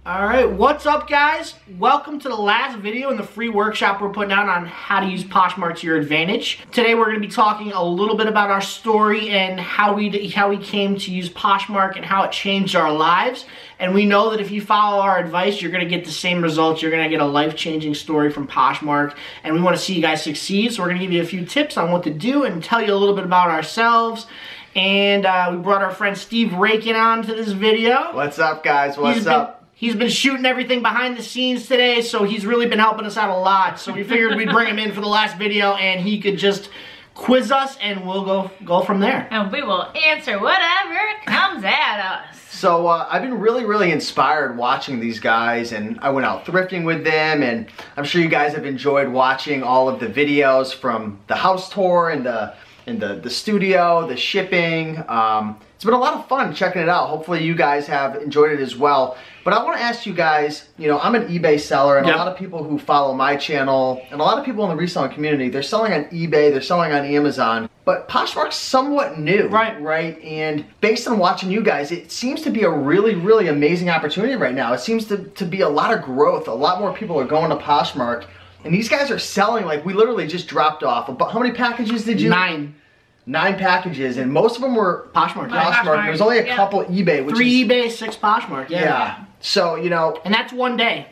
Alright, what's up guys? Welcome to the last video in the free workshop we're putting out on how to use Poshmark to your advantage. Today we're going to be talking a little bit about our story and how we came to use Poshmark and how it changed our lives. And we know that if you follow our advice, you're going to get the same results. You're going to get a life-changing story from Poshmark. And we want to see you guys succeed, so we're going to give you a few tips on what to do and tell you a little bit about ourselves. And we brought our friend Steve Rakin on to this video. What's up guys? What's up? He's been shooting everything behind the scenes today, so he's really been helping us out a lot. So we figured we'd bring him in for the last video and he could just quiz us and we'll go from there. And we will answer whatever comes at us. So I've been really inspired watching these guys, and I went out thrifting with them, and I'm sure you guys have enjoyed watching all of the videos from the house tour and the studio, the shipping. It's been a lot of fun checking it out. Hopefully you guys have enjoyed it as well. But I want to ask you guys, you know, I'm an eBay seller, and a lot of people who follow my channel, and a lot of people in the reselling community, they're selling on eBay, they're selling on Amazon, but Poshmark's somewhat new, right? And based on watching you guys, it seems to be a really amazing opportunity right now. It seems to be a lot of growth. A lot more people are going to Poshmark, and these guys are selling, like, we literally just dropped off. How many packages did you? 9 packages, and most of them were Poshmark. There was only a couple eBay. 3 eBay, 6 Poshmark. Yeah. So, you know. And that's one day.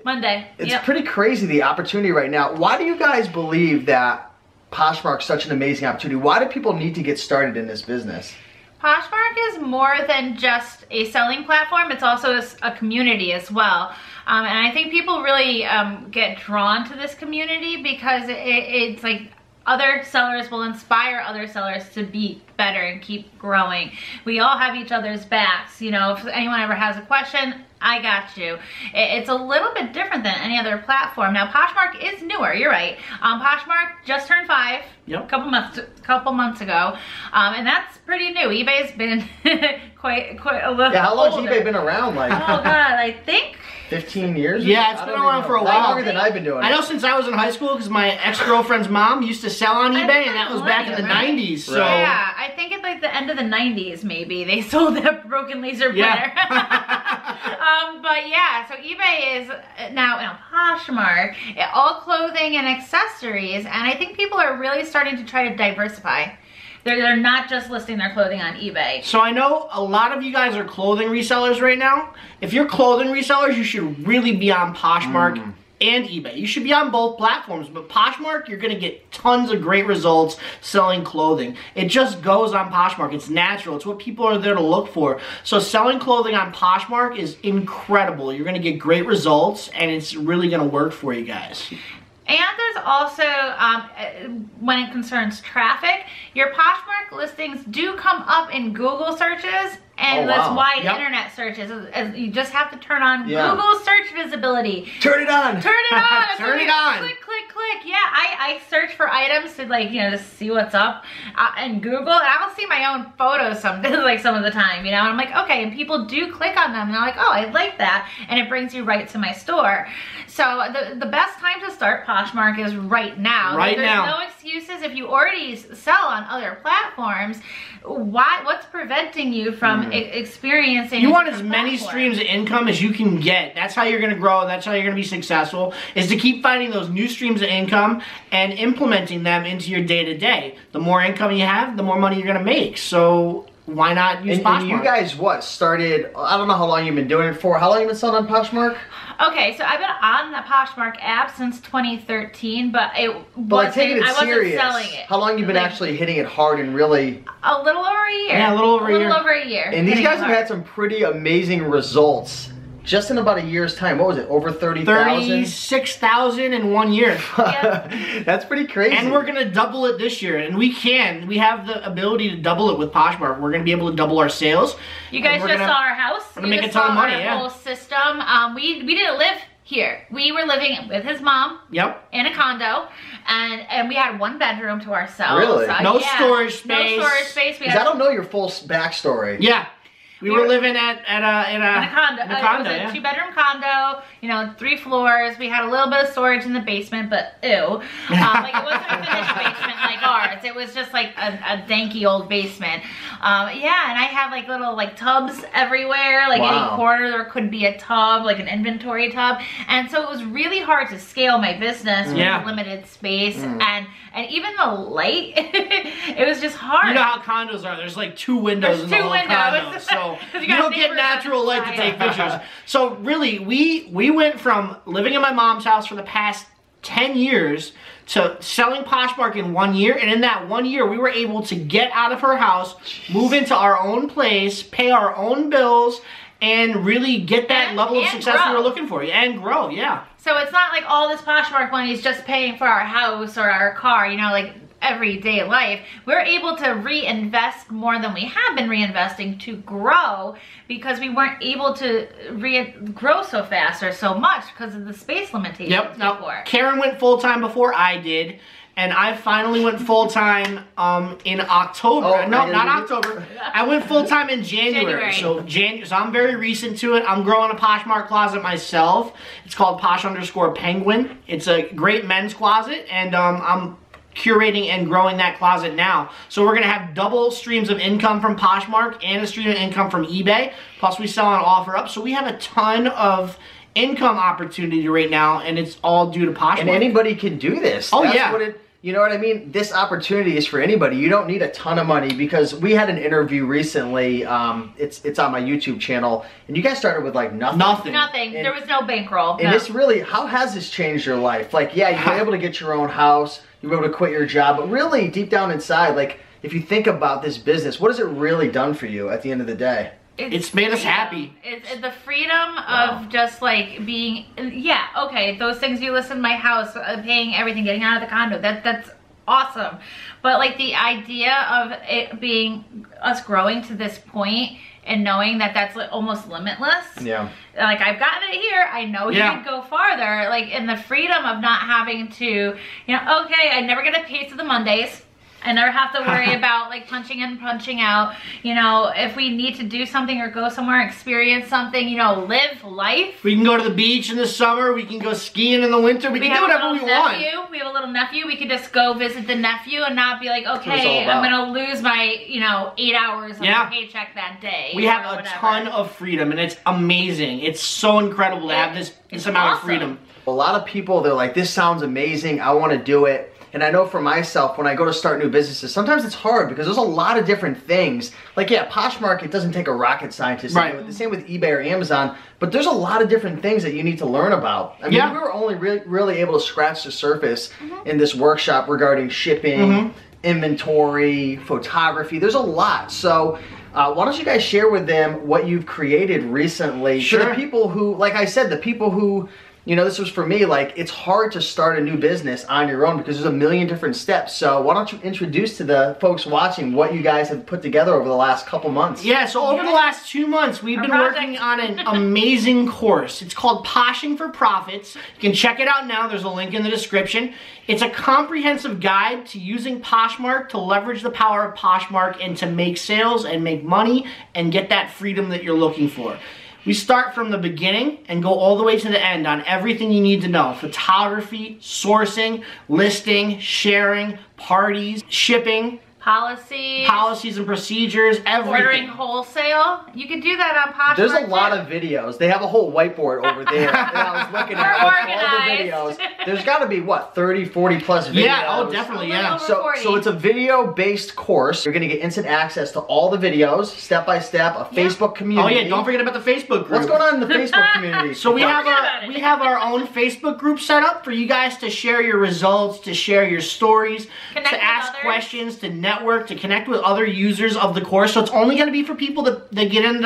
Monday. It's pretty crazy, the opportunity right now. Why do you guys believe that Poshmark's such an amazing opportunity? Why do people need to get started in this business? Poshmark is more than just a selling platform. It's also a community as well. And I think people really get drawn to this community because it's like, other sellers will inspire other sellers to be better and keep growing. We all have each other's backs. You know, if anyone ever has a question, I got you. It's a little bit different than any other platform. Now, Poshmark is newer, you're right. Poshmark just turned 5 a couple months ago. And that's pretty new. eBay's been quite a little how long has eBay been around? Like, oh God, I think 15 years? Yeah, it's been around for a while. Longer than I've been doing it. I know since I was in high school, because my ex-girlfriend's mom used to sell on eBay, and that was back in the 90s. So. Yeah, I think it's like the end of the 90s maybe. They sold that broken laser printer. But yeah, so eBay is now Poshmark, all clothing and accessories, and I think people are really starting to try to diversify. They're not just listing their clothing on eBay. So I know a lot of you guys are clothing resellers right now. If you're clothing resellers, you should really be on Poshmark and eBay. You should be on both platforms, but Poshmark, you're gonna get tons of great results selling clothing. It just goes on Poshmark. It's natural. It's what people are there to look for. So selling clothing on Poshmark is incredible. You're gonna get great results, and it's really gonna work for you guys. And there's also, when it concerns traffic, your Poshmark listings do come up in Google searches and wide internet searches. You just have to turn on Google search visibility. Turn it on. Turn it on. Turn it on. Click. Yeah, I search for items to, like, you know, to see what's up in Google, and I'll see my own photos some of the time, you know, and I'm like, okay, and people do click on them, and they're like, oh, I like that, and it brings you right to my store. So the best time to start Poshmark is right now. There's no excuses. If you already sell on other platforms, what's preventing you from experiencing? You want as many streams of income as you can get. That's how you're going to grow. That's how you're going to be successful, is to keep finding those new streams of income and implementing them into your day-to-day. The more income you have, the more money you're going to make. So why not use Poshmark? And you guys, started, I don't know how long you've been doing it for. How long have you been selling on Poshmark? Okay, so I've been on the Poshmark app since 2013, but I wasn't selling it. How long have you been actually hitting it hard and really? A little over a year. Yeah, a little over a year. And these guys have had some pretty amazing results. Just in about a year's time. What was it? Over 30,000? 36,000 in 1 year. That's pretty crazy. And we're going to double it this year. And we can. We have the ability to double it with Poshmark. We're going to be able to double our sales. You guys just saw our house. We're going to make a ton of money, whole system. We didn't live here. We were living with his mom. In a condo. And we had 1 bedroom to ourselves. Really? No storage space. No storage space. Because I don't know your full backstory. Yeah. We were living in a condo. In a condo, it was a 2-bedroom condo, you know, 3 floors. We had a little bit of storage in the basement, but ew. Like it wasn't a finished basement like ours. It was just like a danky old basement. Yeah, and I had like little like tubs everywhere. Like any corner there could be a tub, like an inventory tub. And so it was really hard to scale my business with limited space and even the light. It was just hard. You know how condos are. There's like 2 windows in the whole condo. So you don't get natural light to take pictures. So really, we went from living in my mom's house for the past 10 years to selling Poshmark in 1 year, and in that 1 year we were able to get out of her house, move into our own place, pay our own bills, and really get that level of success we were looking for, and grow, yeah. So it's not like all this Poshmark money is just paying for our house or our car, you know, like everyday life. We're able to reinvest more than we have been reinvesting to grow because we weren't able to grow so fast or so much because of the space limitations before. Now, Karen went full-time before I did, and I finally went full-time in October. Oh, no, not October. I went full-time in January. So I'm very recent to it. I'm growing a Poshmark closet myself. It's called Posh_Penguin. It's a great men's closet, and I'm curating and growing that closet now. So we're gonna have double streams of income from Poshmark and a stream of income from eBay. Plus we sell on OfferUp. So we have a ton of income opportunity right now, and it's all due to Poshmark. And anybody can do this. Oh, That's yeah. What you know what I mean? This opportunity is for anybody. You don't need a ton of money, because we had an interview recently. It's on my YouTube channel, and you guys started with like nothing. Nothing. And there was no bankroll. And this really, how has this changed your life? Like, yeah, you were able to get your own house, you were able to quit your job, but really deep down inside, like, if you think about this business, what has it really done for you at the end of the day? It's made us happy. It's the freedom of just like being, okay, those things you list in my house, paying everything, getting out of the condo, that's awesome. But like the idea of it being, us growing to this point and knowing that that's like almost limitless. Yeah. Like, I've gotten it here, I know you can go farther. Like, in the freedom of not having to, you know, okay, I never get a piece of the Mondays. I never have to worry about like punching in, punching out. You know, if we need to do something or go somewhere, experience something, you know, live life. We can go to the beach in the summer. We can go skiing in the winter. We can do whatever we want. We have a little nephew. We could just go visit the nephew and not be like, okay, I'm going to lose my, you know, 8 hours of my paycheck that day. We have a ton of freedom, and it's amazing. It's so incredible to have this amount of freedom. A lot of people, they're like, this sounds amazing. I want to do it. And I know for myself, when I go to start new businesses, sometimes it's hard because there's a lot of different things. Like, yeah, Poshmark, it doesn't take a rocket scientist to do it. The same with eBay or Amazon. But there's a lot of different things that you need to learn about. I mean, we were only really able to scratch the surface in this workshop regarding shipping, inventory, photography. There's a lot. So why don't you guys share with them what you've created recently to the people who, like I said, the people who, you know, this was for me, like, it's hard to start a new business on your own because there's a million different steps. So why don't you introduce to the folks watching what you guys have put together over the last couple months? Yeah, so over the last 2 months, we've been working on an amazing course. It's called Poshing for Profits. You can check it out now. There's a link in the description. It's a comprehensive guide to using Poshmark to leverage the power of Poshmark and to make sales and make money and get that freedom that you're looking for. We start from the beginning and go all the way to the end on everything you need to know. Photography, sourcing, listing, sharing, parties, shipping, policies and procedures, everything. Ordering wholesale. You can do that on Poshmark. There's a lot of videos. They have a whole whiteboard over there. And I was looking at all the videos. There's got to be, what, 30, 40 plus videos? Yeah, oh, definitely, yeah. So it's a video-based course. You're going to get instant access to all the videos, step-by-step, a Facebook community. Oh, yeah, don't forget about the Facebook group. What's going on in the Facebook community? So we have our own Facebook group set up for you guys to share your results, to share your stories, to ask questions, to network, to connect with other users of the course. So it's only going to be for people that get in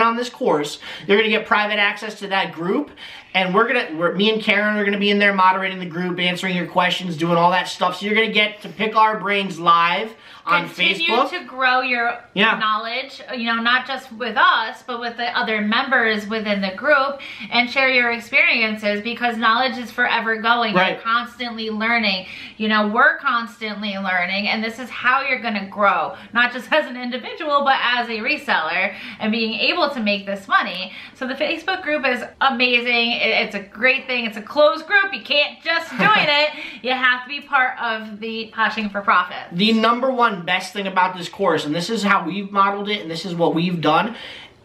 on this course. They're going to get private access to that group. And me and Karen are gonna be in there moderating the group, answering your questions, doing all that stuff. So you're gonna get to pick our brains live on Facebook. Continue to grow your knowledge, you know, not just with us, but with the other members within the group, and share your experiences, because knowledge is forever going. Right. You're constantly learning. You know, we're constantly learning, and this is how you're gonna grow, not just as an individual, but as a reseller and being able to make this money. So the Facebook group is amazing. It's a great thing. It's a closed group. You can't just join it. You have to be part of the Poshing for Profit. The number one best thing about this course, and this is how we've modeled it, and this is what we've done,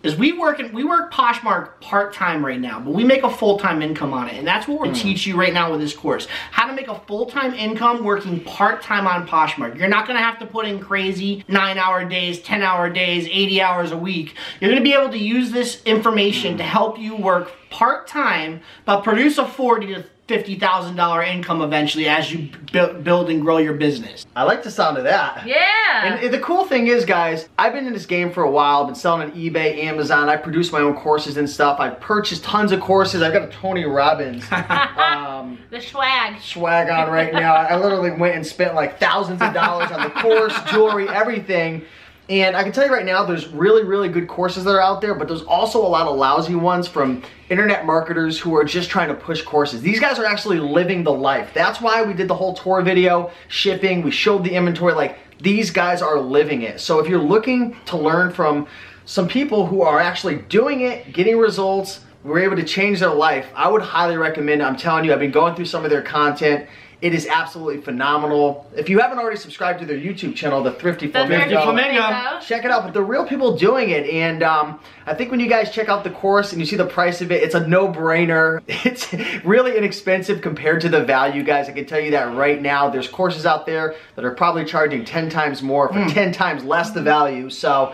is we work Poshmark part-time right now, but we make a full-time income on it, and that's what we're going to teach you right now with this course. How to make a full-time income working part-time on Poshmark. You're not going to have to put in crazy 9-hour days, 10-hour days, 80 hours a week. You're going to be able to use this information to help you work part-time, but produce a $40,000 to $50,000 income eventually as you build and grow your business. I like the sound of that. Yeah. And the cool thing is, guys, I've been in this game for a while. I've been selling on eBay, Amazon. I produce my own courses and stuff. I've purchased tons of courses. I've got a Tony Robbins the swag on right now. I literally went and spent like thousands of dollars on the course, jewelry, everything. And I can tell you right now, there's really, really good courses that are out there, but there's also a lot of lousy ones from internet marketers who are just trying to push courses. These guys are actually living the life. That's why we did the whole tour video, shipping, we showed the inventory. Like, these guys are living it. So if you're looking to learn from some people who are actually doing it, getting results, were able to change their life, I would highly recommend it. I'm telling you, I've been going through some of their content. It is absolutely phenomenal. If you haven't already subscribed to their YouTube channel, The Thrifty Flamingo, check it out. But they're real people doing it. And I think when you guys check out the course and you see the price of it, it's a no-brainer. It's really inexpensive compared to the value, guys. I can tell you that right now. There's courses out there that are probably charging 10 times more for 10 times less the value. So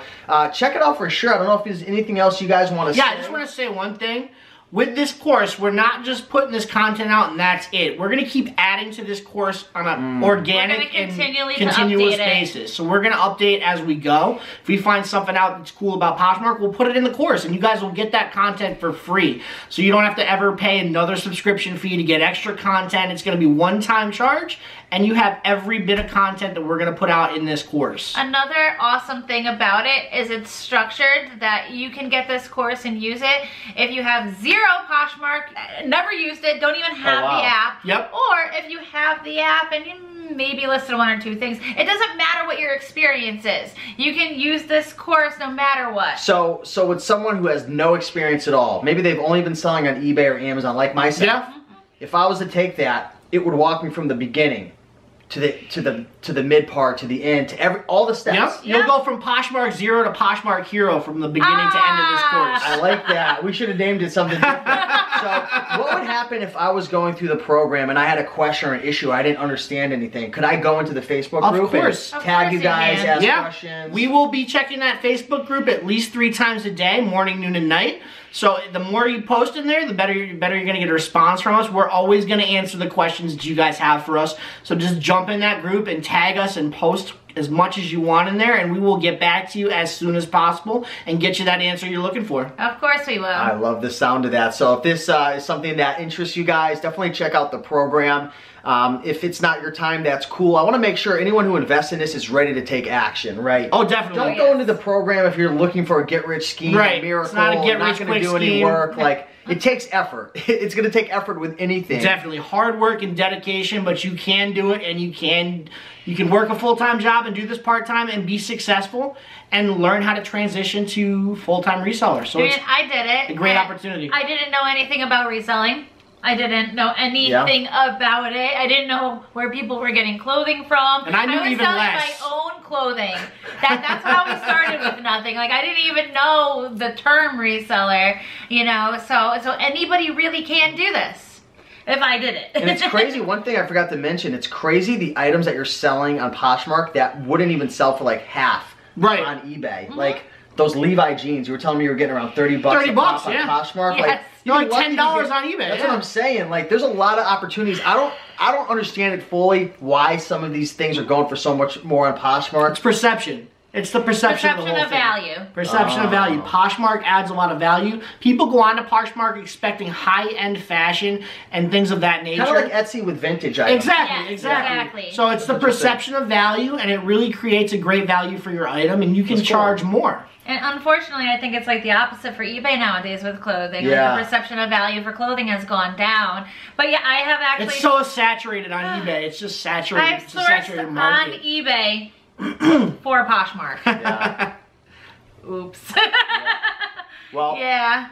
check it out for sure. I don't know if there's anything else you guys want to say. Yeah, I just want to say one thing. With this course, we're not just putting this content out and that's it. We're going to keep adding to this course on an organic and continuous basis. So we're going to update as we go. If we find something out that's cool about Poshmark, we'll put it in the course and you guys will get that content for free. So you don't have to ever pay another subscription fee to get extra content. It's going to be one-time charge and you have every bit of content that we're going to put out in this course. Another awesome thing about it is it's structured that you can get this course and use it if you have zero Poshmark, never used it, don't even have the app. Yep. Or if you have the app and you maybe listed one or two things. It doesn't matter what your experience is. You can use this course no matter what. So with someone who has no experience at all, maybe they've only been selling on eBay or Amazon like myself, if I was to take that, it would walk me from the beginning to the mid part, to the end, to all the steps. Yep. You'll go from Poshmark 0 to Poshmark Hero from the beginning to end of this course. I like that. We should have named it something different. So what would happen if I was going through the program and I had a question or an issue, I didn't understand anything? Could I go into the Facebook group and tag you guys, ask questions? We will be checking that Facebook group at least 3 times a day, morning, noon, and night. So the more you post in there, the better you're going to get a response from us. We're always going to answer the questions that you guys have for us. So just jump in that group and tag us and post as much as you want in there, and we will get back to you as soon as possible and get you that answer you're looking for. Of course we will. I love the sound of that. So if this is something that interests you guys, definitely check out the program. If it's not your time, that's cool. I want to make sure anyone who invests in this is ready to take action, right? Oh, definitely. Don't go into the program if you're looking for a get-rich scheme, a miracle, it's not a get-rich-quick do any work. Like, it takes effort. It's going to take effort with anything. Definitely. Hard work and dedication, but you can do it, and you can work a full-time job and do this part-time and be successful and learn how to transition to full-time reseller. So I did it. A great opportunity. I didn't know anything about reselling. I didn't know anything about it. I didn't know where people were getting clothing from. And I knew even less. I was selling my own clothing. That's how we started with nothing. Like, I didn't even know the term reseller, you know. So anybody really can do this if I did it. And it's crazy. One thing I forgot to mention, it's crazy the items that you're selling on Poshmark that wouldn't even sell for like half on eBay. Like those Levi jeans, you were telling me you were getting around 30 bucks on Poshmark. Yes. Like, you're like $10 on eBay. That's what I'm saying. Like, there's a lot of opportunities. I don't understand it fully why some of these things are going for so much more on Poshmark. It's perception. It's the perception of the whole of thing. value. Perception of value. Poshmark adds a lot of value. People go on to Poshmark expecting high-end fashion and things of that nature. Kind of like Etsy with vintage items. Exactly, Yes, exactly. exactly. So it's the perception of value, and it really creates a great value for your item, and you can charge more. And unfortunately, I think it's like the opposite for eBay nowadays with clothing. Yeah. Like the perception of value for clothing has gone down. But yeah, I have actually... It's so saturated on eBay. It's just saturated. I've It's a saturated sourced on market. eBay for Poshmark. Yeah. Oops. Well, Yeah.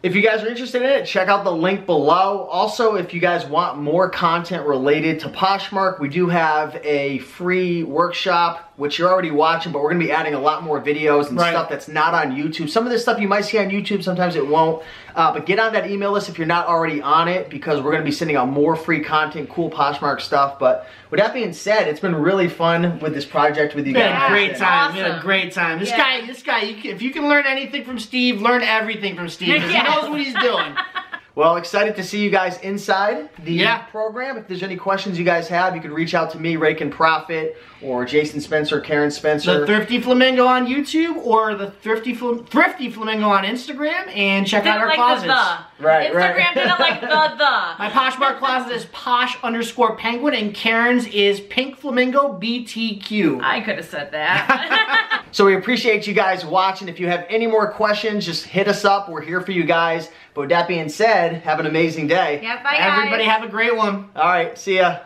if you guys are interested in it, check out the link below. Also, if you guys want more content related to Poshmark, we do have a free workshop, which you're already watching, but we're going to be adding a lot more videos and stuff that's not on YouTube. Some of this stuff you might see on YouTube, sometimes it won't. But get on that email list if you're not already on it, because we're going to be sending out more free content, cool Poshmark stuff. But with that being said, it's been really fun with this project with you guys. We had a great time. We had a Awesome. great time. This guy, if you can learn anything from Steve, learn everything from Steve. 'Cause he knows what he's doing. Well, excited to see you guys inside the program. If there's any questions you guys have, you can reach out to me, Rake and Profit, or Jason Spencer, Karen Spencer. The Thrifty Flamingo on YouTube or the Thrifty Flamingo on Instagram, and check out our like closets. Right, Instagram didn't like the. My Poshmark closet is posh_penguin, and Karen's is Pink Flamingo BTQ. I could have said that. So we appreciate you guys watching. If you have any more questions, just hit us up. We're here for you guys. But with that being said, have an amazing day. Yeah, bye guys. Everybody have a great one. All right, see ya.